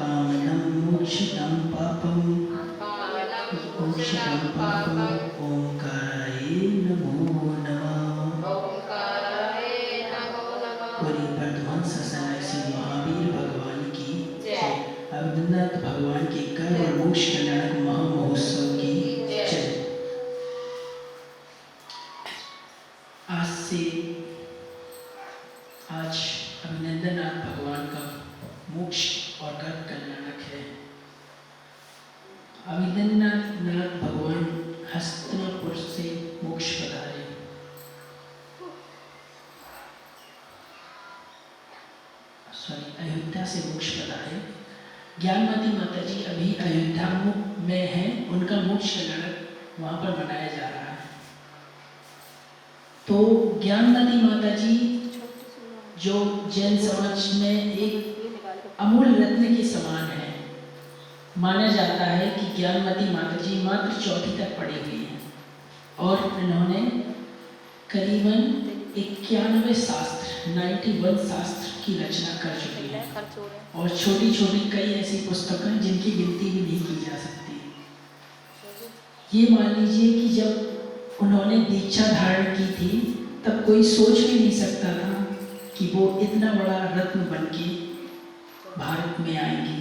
कामनं मोक्षितं पापं ओंकाराय नमो नमः। पूरी वर्धमान ससनाय श्री महावीर भगवान की जय। अवधनाथ भगवान के कर्म और मोक्ष कल्याणक महामहोत्सव की जय। आज अभिनंदननाथ भगवान का मोक्ष और कर्म कल्याणक है। अभिनंदननाथ भगवान हस्तिनापुर से मोक्ष पधारे। अयोध्या से मोक्ष पधारे। ज्ञानमती माता जी अभी अयोध्या में हैं, उनका मोक्ष कल्याणक वहां पर मनाया जा रहा है। तो ज्ञानमती माता जी जो जैन समाज में एक अमूल्य रत्न के समान है। माना जाता है कि ज्ञानमती माता जी मात्र चौथी तक पढ़ी हुई हैं और इन्होंने करीबन 91 शास्त्र 91 शास्त्र की रचना कर चुकी है और छोटी छोटी कई ऐसी पुस्तकें जिनकी गिनती भी नहीं की जा सकती। ये मान लीजिए कि जब उन्होंने दीक्षा धारण की थी तब कोई सोच भी नहीं सकता था कि वो इतना बड़ा रत्न बनके भारत में आएंगी।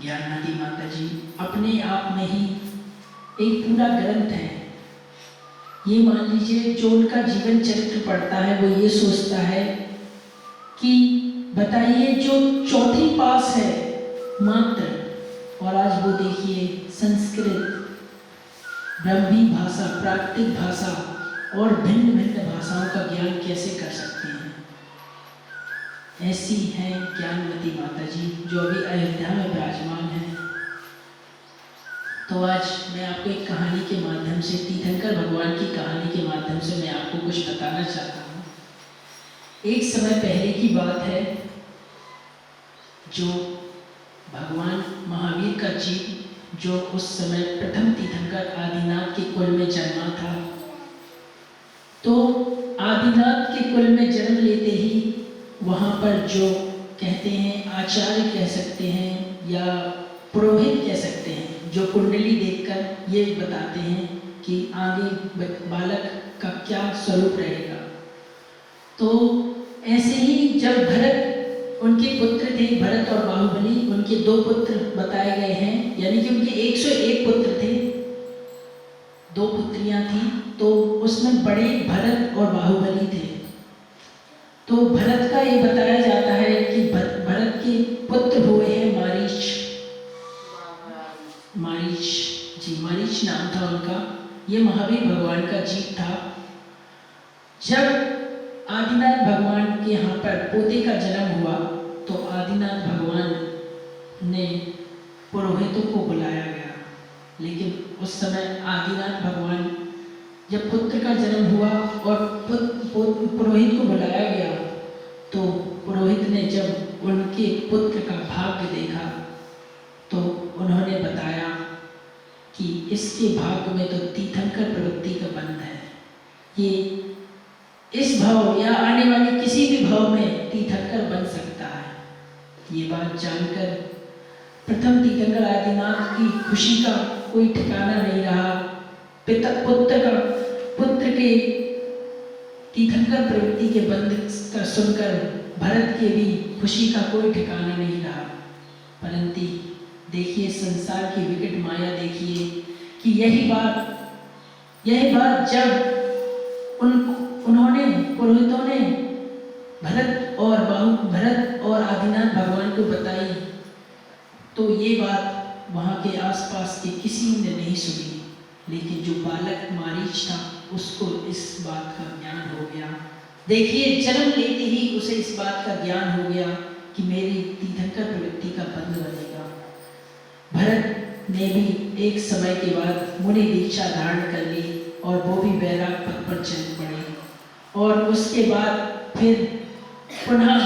ज्ञानमती माता जी अपने आप में ही एक पूरा ग्रंथ है। ये मान लीजिए जो उनका जीवन चरित्र पढ़ता है वो ये सोचता है कि बताइए जो चौथी पास है मात्र, और आज वो देखिए संस्कृत, ब्राह्मी भाषा, प्राकृतिक भाषा और भिन्न भिन्न भाषाओं का ज्ञान कैसे कर सकते हैं। ऐसी हैं ज्ञानमती माता जी जो अभी अयोध्या में विराजमान है। तो आज मैं आपको एक कहानी के माध्यम से, तीर्थंकर भगवान की कहानी के माध्यम से मैं आपको कुछ बताना चाहता हूँ। एक समय पहले की बात है, जो भगवान महावीर का जीव जो उस समय प्रथम तीर्थंकर आदिनाथ के कुल में जन्मा था। तो आदिनाथ के कुल में जन्म लेते ही वहाँ पर जो कहते हैं आचार्य कह सकते हैं या पुरोहित कह सकते हैं, जो कुंडली देखकर ये बताते हैं कि आगे बालक का क्या स्वरूप रहेगा। तो ऐसे ही जब भरत, उनके पुत्र थे भरत और बाहुबली, उनके 2 पुत्र बताए गए हैं, यानी कि उनके 101 पुत्र थे, 2 पुत्रियां थी। तो उसमें बड़े भरत और बाहुबली थे। तो भरत का ये बताया जाता है कि भरत के पुत्र हुए हैं मारीच। मारीच नाम था उनका। ये महावीर भगवान का जीव था। जब आदिनाथ भगवान के यहाँ पर पोते का जन्म हुआ तो आदिनाथ भगवान ने पुरोहितों को बुलाया गया। लेकिन उस समय आदिनाथ भगवान जब पुत्र का जन्म हुआ और पुरोहित को बुलाया गया तो पुरोहित ने जब उनके पुत्र का भाग्य देखा तो उन्होंने बताया कि इसके भाग्य में तो तीर्थंकर प्रवृत्ति का बंध है। ये इस भाव या आने वाले किसी भी भाव में तीर्थंकर बन सकता है। ये बात जानकर प्रथम तीर्थंकर आदिनाथ की खुशी का कोई ठिकाना नहीं रहा। पुत्र के तीर्थंकर प्रवृत्ति के बंध का सुनकर भरत के भी खुशी का कोई ठिकाना नहीं रहा। परंतु देखिए संसार की विकट माया देखिए कि यही बात जब उन्होंने पुरोहितों ने भरत और आदिनाथ भगवान को बताई तो ये बात वहाँ के आसपास के किसी ने नहीं सुनी। लेकिन जो बालक मारीच था उसको इस बात का ज्ञान हो गया। देखिए जन्म लेते ही उसे इस बात का ज्ञान हो गया कि मेरी तीर्थंकर प्रवृत्ति का बंध बनेगा। भरत ने भी एक समय के बाद मुनि दीक्षा धारण कर ली और वो भी वैराग पथ पर चल पड़े। और उसके बाद फिर पुनः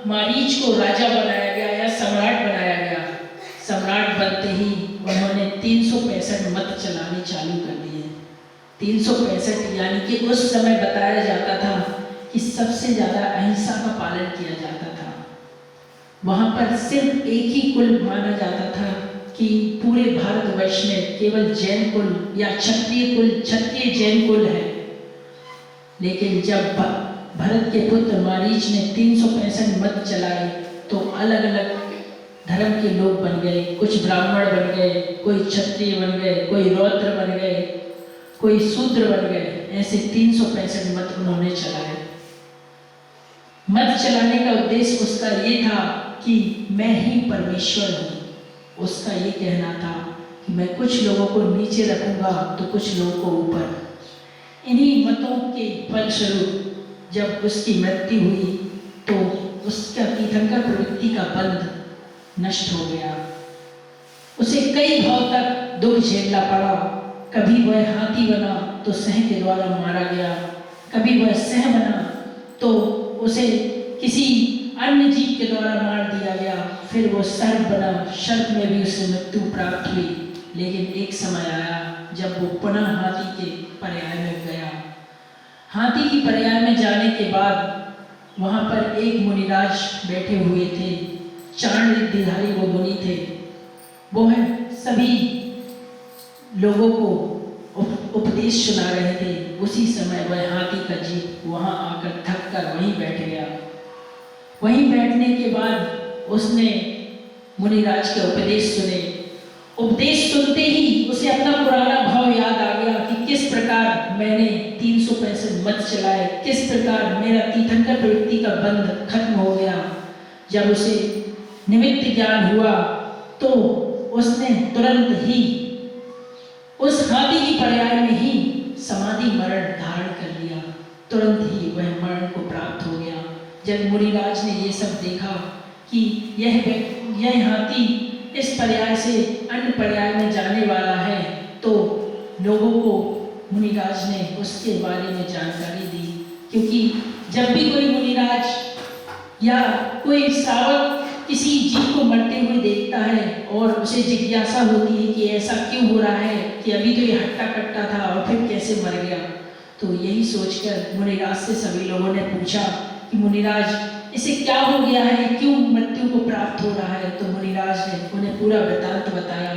मारीच को राजा बनाया गया या सम्राट बनाया गया। सम्राट बनते ही उन्होंने 365 मत चलाने चालू कर दिए। 365 यानी कि उस समय बताया जाता था कि सबसे ज़्यादा अहिंसा का पालन किया जाता था। वहाँ पर सिर्फ एक ही कुल माना जाता था कि पूरे भारतवर्ष में केवल जैन कुल या क्षत्रिय कुल, क्षत्रिय जैन कुल है। लेकिन जब भरत के पुत्र मारीच ने 365 मत चलाए तो अलग अलग धर्म के लोग बन गए। कुछ ब्राह्मण बन गए, कोई क्षत्रिय बन गए, कोई रौद्र बन गए, कोई शूद्र बन गए। ऐसे 365 मत उन्होंने चलाए। मत चलाने का उद्देश्य उसका ये था कि मैं ही परमेश्वर हूँ। उसका ये कहना था कि मैं कुछ लोगों को नीचे रखूंगा तो कुछ लोगों को ऊपर। इन्हीं मतों के फलस्वरूप जब उसकी मृत्यु हुई तो उसका तीर्थंकर प्रवृत्ति का बंध नष्ट हो गया। उसे कई भाव तक दुख झेलना पड़ा। कभी वह हाथी बना तो सिंह के द्वारा मारा गया, कभी वह सिंह बना तो उसे किसी अन्य जीव के द्वारा मार दिया गया, फिर वो सर्प बना, सर्प में भी उसे मृत्यु प्राप्त हुई। लेकिन एक समय आया जब वो पुनः हाथी के पर्याय में गया। हाथी की पर्याय में जाने के बाद वहाँ पर एक मुनिराज बैठे हुए थे। चांड रिद्धिधारी वो मुनि थे। वो है सभी लोगों को उपदेश सुना रहे थे। उसी समय वह हाथी का जीव वहाँ आकर थक कर वहीं बैठ गया। वहीं बैठने के बाद उसने मुनिराज के उपदेश सुने। उपदेश सुनते ही उसे अपना पुराना भाव याद आ गया कि किस प्रकार मैंने 365 मत चलाए, किस प्रकार मेरा तीर्थंकर प्रवृत्ति का बंध खत्म हो गया। जब उसे निमित्त ज्ञान हुआ तो उसने तुरंत ही उस हाथी की पर्याय में ही समाधि मरण धारण कर लिया। तुरंत ही वह मरण को प्राप्त हो गया। जब मुनिराज ने ये सब देखा कि यह हाथी इस पर्याय से अन्य पर्याय में जाने वाला है, तो लोगों को मुनिराज ने उसके बारे में जानकारी दी। क्योंकि जब भी कोई मुनिराज या कोई श्रावक किसी जीव को मरते हुए देखता है और उसे जिज्ञासा होती है कि ऐसा क्यों हो रहा है कि अभी तो ये हट्टा कट्टा था और फिर कैसे मर गया, तो यही सोचकर मुनिराज से सभी लोगों ने पूछा कि मुनिराज इसे क्या हो गया है, क्यों मृत्यु को प्राप्त हो रहा है। तो मुनिराज ने उन्हें पूरा वृत्तांत बताया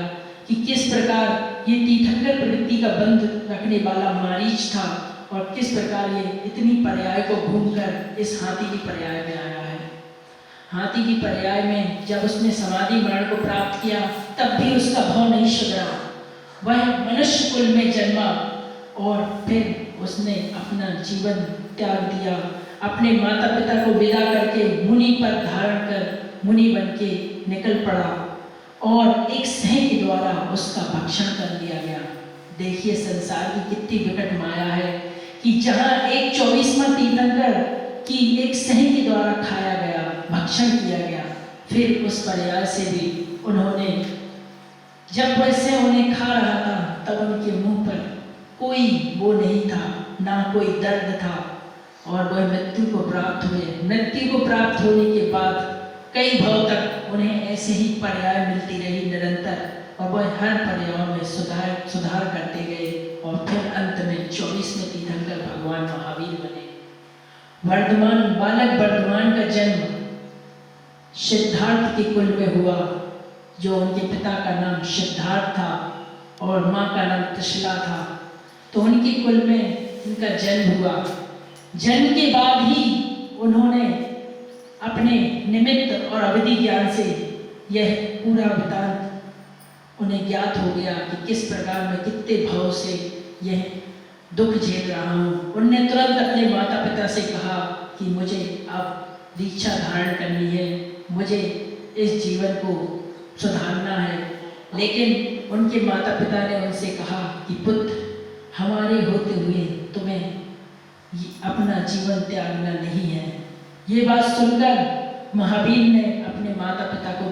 कि किस प्रकार ये तीर्थंकर प्रवृत्ति का बंध रखने वाला मारीच था और किस प्रकार ये इतनी पर्याय को घूमकर इस हाथी की पर्याय में आया है। हाथी की पर्याय में जब उसने समाधि मरण को प्राप्त किया तब भी उसका भाव नहीं सुधरा। वह मनुष्य कुल में जन्मा और फिर उसने अपना जीवन त्याग दिया। अपने माता पिता को विदा करके मुनि पद धारण कर मुनि बन के निकल पड़ा और एक सिंह के द्वारा उसका भक्षण कर लिया गया। देखिए संसार की कितनी विकट माया है कि जहाँ एक 24वां तीर्थंकर की एक सिंह के द्वारा खाया गया, भक्षण किया गया। फिर उस पर्याय से भी उन्होंने, जब वह सिंह उन्हें खा रहा था तब उनके मुंह पर कोई वो नहीं था, ना कोई दर्द था और वह मृत्यु को प्राप्त हुए। मृत्यु को प्राप्त होने के बाद कई भाव तक उन्हें ऐसे ही पर्याय मिलती रही निरंतर और वह हर पर्यायों में सुधार करते गए और फिर अंत में 24वें तीर्थंकर भगवान महावीर बने। बालक वर्धमान का जन्म सिद्धार्थ के कुल में हुआ, जो उनके पिता का नाम सिद्धार्थ था और माँ का नाम त्रिशला था। तो उनके कुल में इनका जन्म हुआ। जन्म के बाद ही उन्होंने अपने निमित्त और अवधि ज्ञान से यह पूरा वृत्तांत उन्हें ज्ञात हो गया कि किस प्रकार मैं कितने भाव से यह दुख झेल रहा हूँ। उन्होंने तुरंत अपने माता पिता से कहा कि मुझे अब दीक्षा धारण करनी है, मुझे इस जीवन को सुधारना है। लेकिन उनके माता पिता ने उनसे कहा कि पुत्र, हमारे होते हुए तुम्हें अपना जीवन त्यागना नहीं है। ये बात सुनकर महावीर ने अपने माता पिता को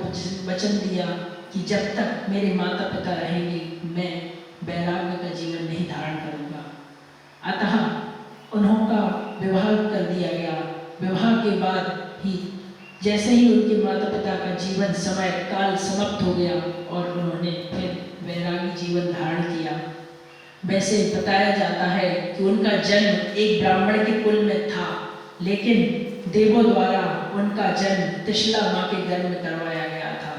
वचन दिया कि जब तक मेरे माता पिता रहेंगे मैं वैराग्य का जीवन नहीं धारण करूँगा। अतः उन्होंने विवाह कर दिया गया। विवाह के बाद ही जैसे ही उनके माता पिता का जीवन समय काल समाप्त हो गया और उन्होंने फिर वैरागी जीवन धारण किया। वैसे बताया जाता है कि उनका जन्म एक ब्राह्मण के कुल में था, लेकिन देवों द्वारा उनका जन्म त्रिशला माँ के गर्भ में करवाया गया था।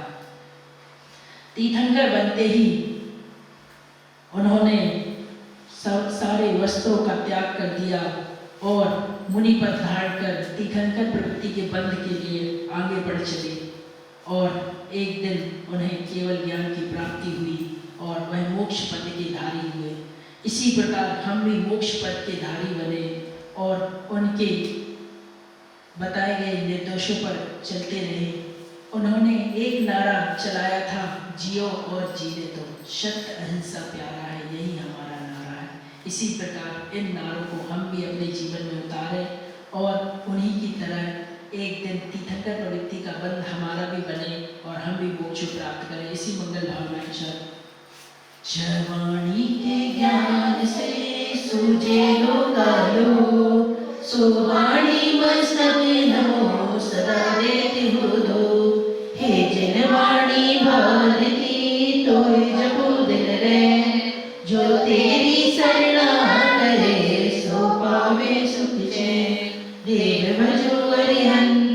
तीर्थंकर बनते ही उन्होंने सारे वस्त्रों का त्याग कर दिया और मुनि पद धारण कर तीर्थंकर प्रवृत्ति के बंध के लिए आगे बढ़ चले और एक दिन उन्हें केवल ज्ञान की प्राप्ति हुई और वह मोक्ष पद के धारी हुए। इसी प्रकार हम भी मोक्ष पद के धारी बने और उनके बताए गए निर्देशों पर चलते रहे। उन्होंने एक नारा चलाया था, जियो और जीने दो, सत्य अहिंसा प्यारा है, यही हमारा नारा है। इसी प्रकार इन नारों को हम भी अपने जीवन में उतारें और उन्हीं की तरह एक दिन तीर्थंकर प्रवृत्ति का बंध हमारा भी बने और हम भी मोक्ष प्राप्त करें। इसी मंगल भावना के साथ जवानी के ज्ञान से सूझे लोकालो, सुवाणी मस्तक नमो सदा देते हो दो। हे जनवाणी भारती तोय जपो दिल रे, जो तेरी शरणा करे सो पावे सुख चैन। देव भजो हरिहन